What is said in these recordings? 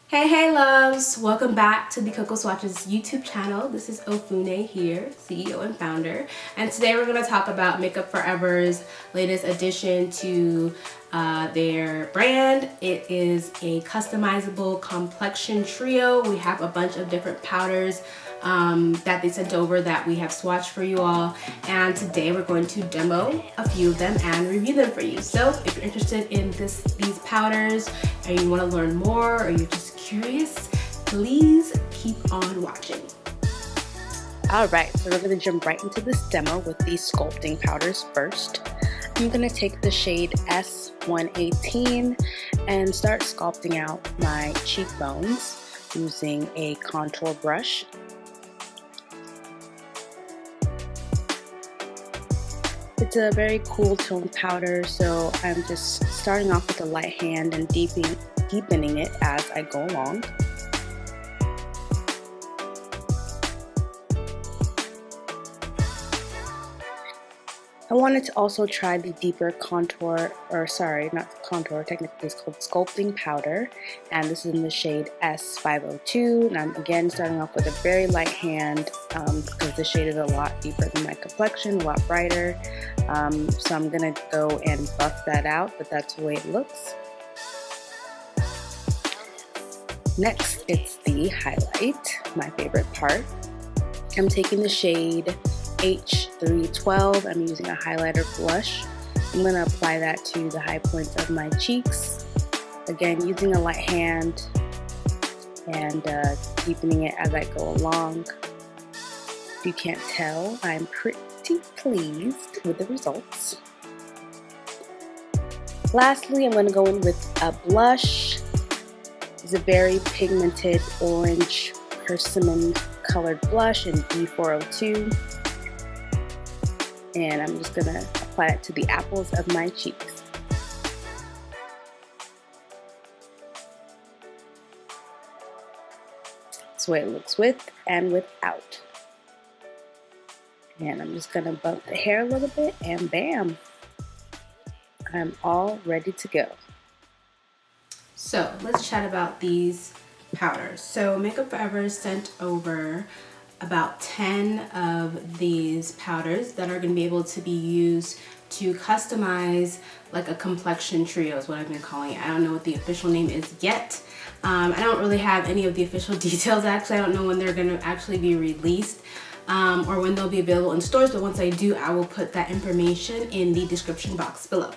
Hey loves, welcome back to the Coco Swatches YouTube channel. This is Ofune here, CEO and founder, and today we're going to talk about Makeup Forever's latest addition to their brand. It is a customizable complexion trio. We have a bunch of different powders that they sent over that we have swatched for you all, and today we're going to demo a few of them and review them for you. So if you're interested in these powders and you want to learn more, or you're just curious, please keep on watching. Alright, so we're going to jump right into this demo with these sculpting powders first. I'm going to take the shade S118 and start sculpting out my cheekbones using a contour brush. It's a very cool tone powder, so I'm just starting off with a light hand and deepening it as I go along. I wanted to also try the deeper contour, or sorry, not contour, technically it's called sculpting powder, and this is in the shade S502, and I'm again starting off with a very light hand because the shade is a lot deeper than my complexion, a lot brighter, so I'm gonna go and buff that out, but that's the way it looks. Next, it's the highlight, my favorite part. I'm taking the shade H312. I'm using a highlighter blush. I'm going to apply that to the high points of my cheeks. Again, using a light hand and deepening it as I go along. If you can't tell, I'm pretty pleased with the results. Lastly, I'm going to go in with a blush. It's a very pigmented orange persimmon colored blush in B402. And I'm just going to apply it to the apples of my cheeks. That's the way it looks with and without. And I'm just going to bump the hair a little bit, and bam! I'm all ready to go. So let's chat about these powders. So Makeup Forever sent over about 10 of these powders that are going to be able to be used to customize like a complexion trio is what I've been calling it. I don't know what the official name is yet. I don't really have any of the official details actually. I don't know when they're going to actually be released or when they'll be available in stores, but once I do, I will put that information in the description box below.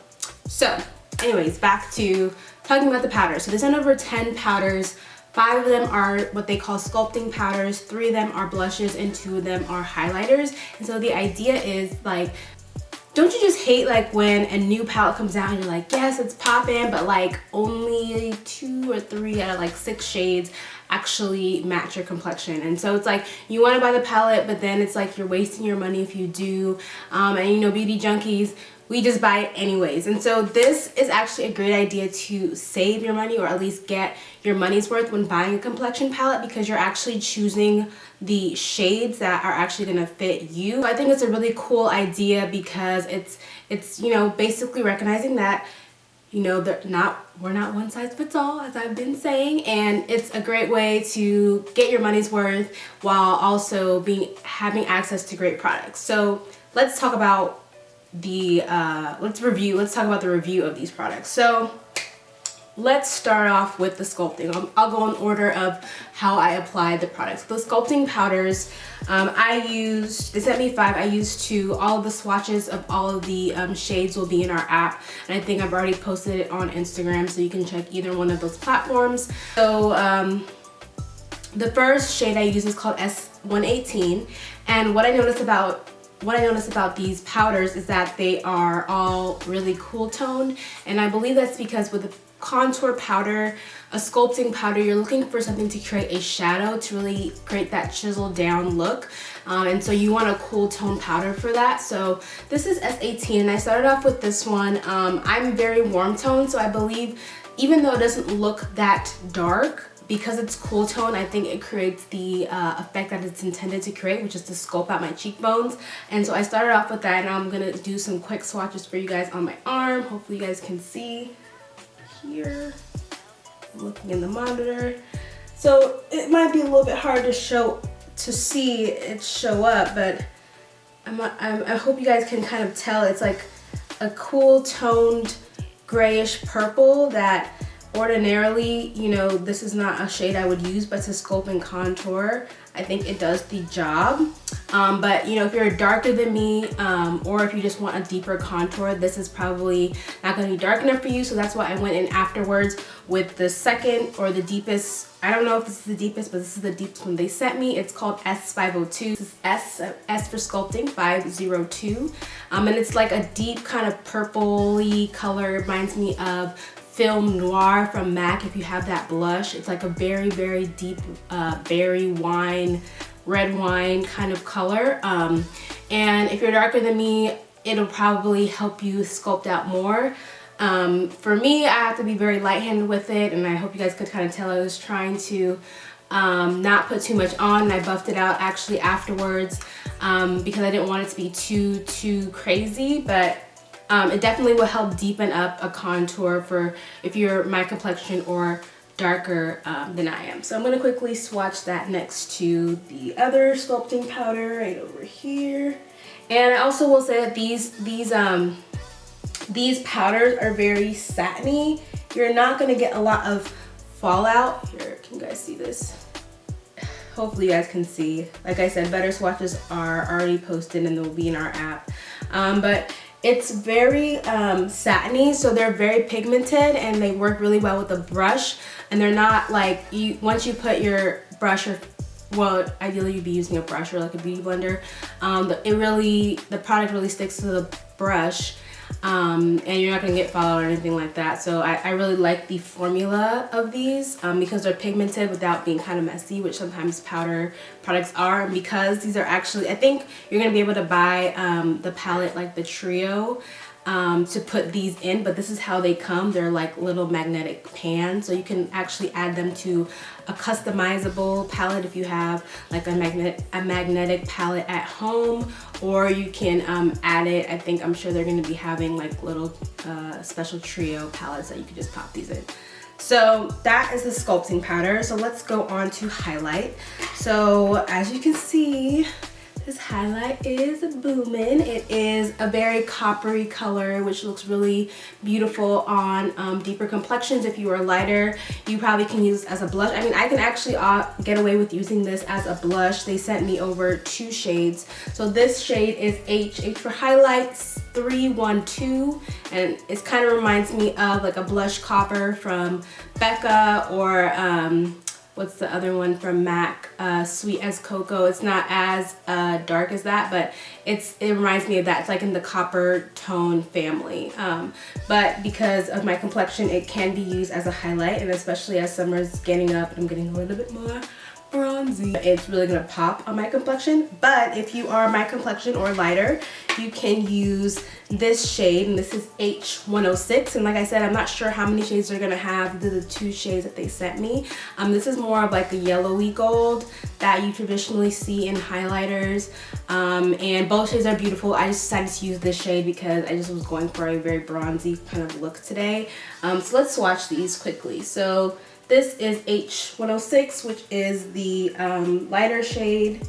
So anyways, back to talking about the powders. So they sent over 10 powders. 5 of them are what they call sculpting powders, 3 of them are blushes, and 2 of them are highlighters. And so the idea is like, don't you just hate like when a new palette comes out and you're like, yes, it's popping, but like only 2 or 3 out of like 6 shades actually match your complexion. And so it's like you want to buy the palette, but then it's like you're wasting your money if you do. And you know, beauty junkies, we just buy it anyways. And so this is actually a great idea to save your money, or at least get your money's worth when buying a complexion palette, because you're actually choosing the shades that are actually going to fit you. I think it's a really cool idea because it's you know, basically recognizing that, you know, we're not one size fits all, as I've been saying, and it's a great way to get your money's worth while also having access to great products. So let's talk about let's talk about the review of these products. So let's start off with the sculpting. I'll go in order of how I applied the products. The sculpting powders, they sent me 5. I used 2. All of the swatches of all of the shades will be in our app, and I think I've already posted it on Instagram, so you can check either one of those platforms. So the first shade I use is called S118, and what I noticed about these powders is that they are all really cool toned, and I believe that's because with a contour powder, a sculpting powder, you're looking for something to create a shadow, to really create that chiseled down look, and so you want a cool tone powder for that. So this is S18, and I started off with this one. I'm very warm toned, so I believe even though it doesn't look that dark, because it's cool tone, I think it creates the effect that it's intended to create, which is to sculpt out my cheekbones. And so I started off with that, and I'm gonna do some quick swatches for you guys on my arm. Hopefully you guys can see here. I'm looking in the monitor. So it might be a little bit hard to see it show up, but I hope you guys can kind of tell. It's like a cool toned grayish purple that ordinarily, you know, this is not a shade I would use, but to sculpt and contour, I think it does the job. But you know, if you're darker than me, or if you just want a deeper contour, this is probably not gonna be dark enough for you. So that's why I went in afterwards with the second or the deepest. I don't know if this is the deepest, but this is the deepest one they sent me. It's called S502. This is S for sculpting, 502. And it's like a deep kind of purpley color. It reminds me of Film Noir from MAC. If you have that blush, it's like a very, very deep berry wine, red wine kind of color. And if you're darker than me, it'll probably help you sculpt out more. For me, I have to be very light-handed with it, and I hope you guys could kind of tell I was trying to not put too much on, and I buffed it out actually afterwards because I didn't want it to be too crazy, but it definitely will help deepen up a contour for if you're my complexion or darker than I am. So I'm gonna quickly swatch that next to the other sculpting powder right over here. And I also will say that these powders are very satiny. You're not gonna get a lot of fallout. Here, can you guys see this? Hopefully you guys can see. Like I said, better swatches are already posted and they'll be in our app. But it's very satiny, so they're very pigmented and they work really well with the brush. And they're not like, once you put your brush, or well, ideally you'd be using a brush or like a beauty blender, the product really sticks to the brush. And you're not gonna get fallout or anything like that. So I really like the formula of these because they're pigmented without being kind of messy, which sometimes powder products are. And because these are actually, I think you're gonna be able to buy the palette like the trio to put these in, but this is how they come. They're like little magnetic pans, so you can actually add them to a customizable palette if you have like a magnetic palette at home, or you can add it. I'm sure they're going to be having like little special trio palettes that you can just pop these in. So that is the sculpting powder. So let's go on to highlight. So as you can see, this highlight is booming. It is a very coppery color, which looks really beautiful on deeper complexions. If you are lighter, you probably can use this as a blush. I mean, I can actually get away with using this as a blush. They sent me over 2 shades. So this shade is H for highlights 312, and it kind of reminds me of like a blush copper from Becca, or what's the other one from MAC? Sweet as Cocoa. It's not as dark as that, but it reminds me of that. It's like in the copper tone family. But because of my complexion, it can be used as a highlight, and especially as summer's getting up and I'm getting a little bit more bronzy, it's really gonna pop on my complexion. But if you are my complexion or lighter, you can use this shade, and this is H106. And like I said, I'm not sure how many shades they're gonna have. These are the 2 shades that they sent me. This is more of like a yellowy gold that you traditionally see in highlighters. And both shades are beautiful. I just decided to use this shade because I just was going for a very bronzy kind of look today. So let's swatch these quickly. So this is H106, which is the lighter shade,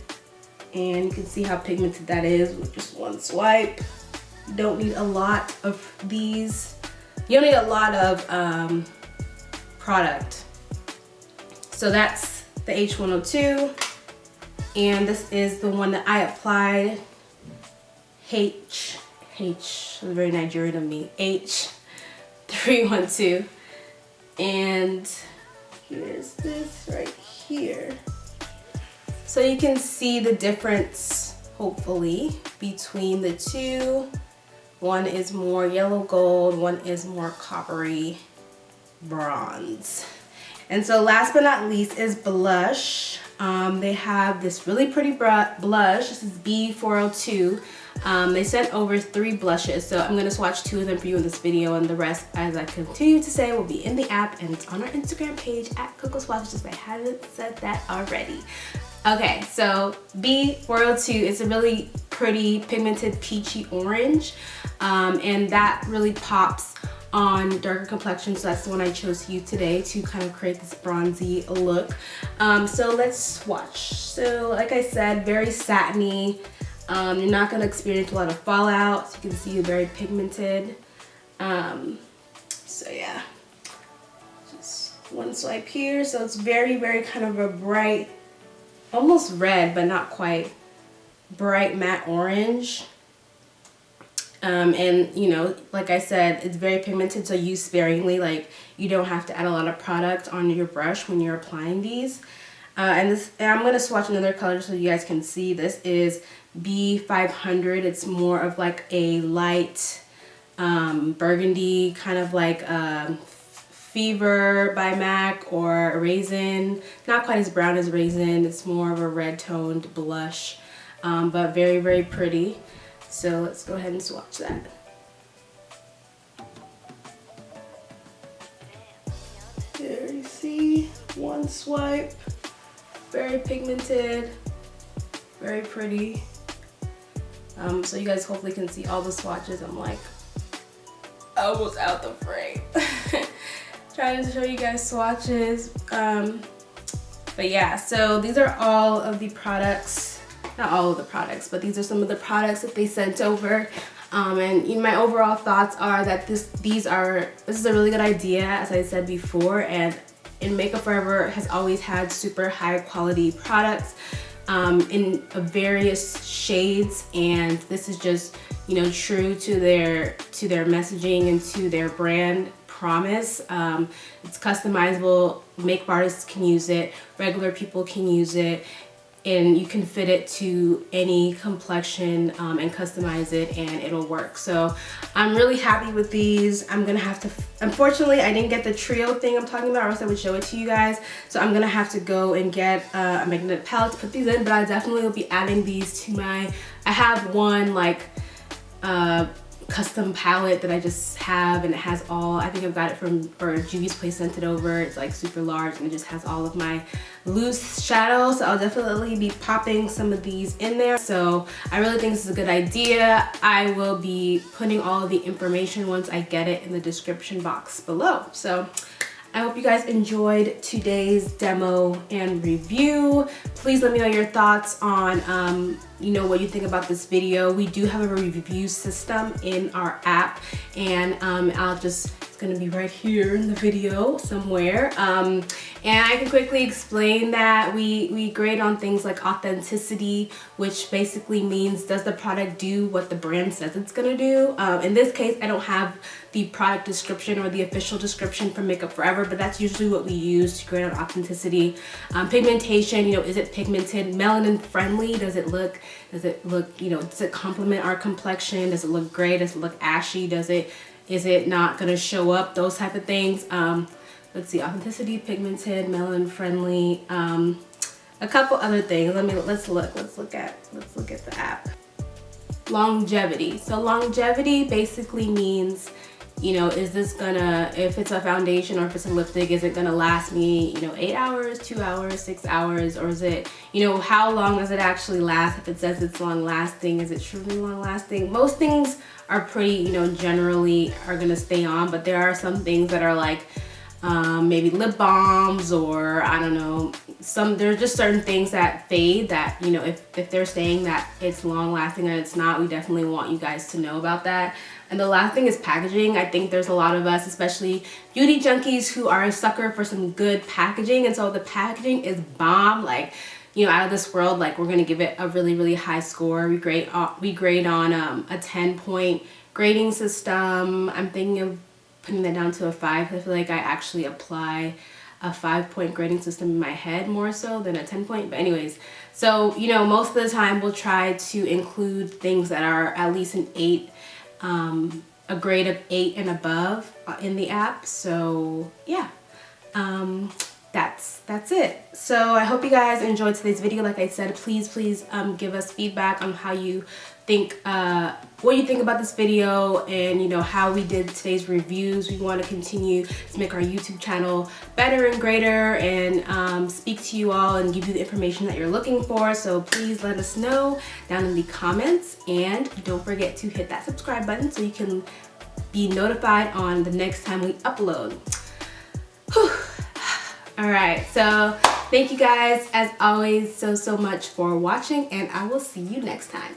and you can see how pigmented that is with just one swipe. You don't need a lot of these. You don't need a lot of product. So that's the H102, and this is the one that I applied. H is very Nigerian of me. H312, and here's this right here. So you can see the difference, hopefully, between the 2. One is more yellow gold, one is more coppery bronze. And so last but not least is blush. They have this really pretty blush. This is B402. They sent over 3 blushes, so I'm gonna swatch 2 of them for you in this video, and the rest, as I continue to say, will be in the app, and it's on our Instagram page at Coco Swatches if I haven't said that already. Okay, so B402 is a really pretty pigmented peachy orange, and that really pops on darker complexions, so that's the one I chose to use today to kind of create this bronzy look. So let's swatch. So like I said, very satiny. You're not going to experience a lot of fallout. So you can see very pigmented. So yeah, just one swipe here. So it's very, very kind of a bright, almost red, but not quite, bright matte orange. And you know, like I said, it's very pigmented, so use sparingly. Like, you don't have to add a lot of product on your brush when you're applying these. And I'm going to swatch another color so you guys can see. This is B500. It's more of like a light burgundy, kind of like Fever by MAC or Raisin. Not quite as brown as Raisin. It's more of a red toned blush, but very, very pretty. So let's go ahead and swatch that. There you see, one swipe. Very pigmented, very pretty. So you guys hopefully can see all the swatches. I'm like almost out the frame. Trying to show you guys swatches. But yeah, so these are all of the products, not all of the products, but these are some of the products that they sent over. And my overall thoughts are that this is a really good idea, as I said before, and Makeup Forever has always had super high quality products in various shades, and this is just, you know, true to their messaging and to their brand promise. It's customizable. Makeup artists can use it, regular people can use it, and you can fit it to any complexion and customize it, and it'll work. So I'm really happy with these. I'm gonna have to, unfortunately I didn't get the trio thing I'm talking about, or else I would show it to you guys. So I'm gonna have to go and get a magnetic palette to put these in, but I definitely will be adding these to I have one like custom palette that I just have, and it has all, I think I've got it from, or Juvia's Place sent it over. It's like super large, and it just has all of my loose shadows. So I'll definitely be popping some of these in there. So I really think this is a good idea. I will be putting all of the information once I get it in the description box below. So I hope you guys enjoyed today's demo and review. Please let me know your thoughts on you know, what you think about this video. We do have a review system in our app, and it's gonna be right here in the video somewhere. And I can quickly explain that we grade on things like authenticity, which basically means, does the product do what the brand says it's gonna do? In this case, I don't have the product description or the official description from Makeup Forever, but that's usually what we use to grade on authenticity. Pigmentation, you know, is it pigmented? Melanin friendly? Does it look, you know, does it complement our complexion? Does it look gray? Does it look ashy? Is it not gonna show up? Those type of things. Let's see, authenticity, pigmented, melanin friendly. A couple other things. Let's look at the app. Longevity. So longevity basically means, you know, is this gonna, if it's a foundation or if it's a lipstick, is it gonna last me, you know, 8 hours, 2 hours, 6 hours, or is it, you know, how long does it actually last? If it says it's long lasting, is it truly long lasting? Most things are pretty, you know, generally are gonna stay on, but there are some things that are like maybe lip balms, or I don't know, there's just certain things that fade that, you know, if they're saying that it's long lasting and it's not, we definitely want you guys to know about that. And the last thing is packaging. I think there's a lot of us, especially beauty junkies, who are a sucker for some good packaging, and so the packaging is bomb, like, you know, out of this world. Like, we're gonna give it a really, really high score. We grade on a 10-point grading system. I'm thinking of putting that down to a 5. I feel like I actually apply a 5-point grading system in my head more so than a 10-point. But anyways, so, you know, most of the time we'll try to include things that are at least an 8, a grade of 8 and above in the app. So yeah, that's it. So I hope you guys enjoyed today's video. Like I said, please give us feedback on how you think, what you think about this video, and you know, how we did today's reviews. We want to continue to make our YouTube channel better and greater, and speak to you all and give you the information that you're looking for. So please let us know down in the comments, and don't forget to hit that subscribe button so you can be notified on the next time we upload. Whew. All right, so thank you guys as always so much for watching, and I will see you next time.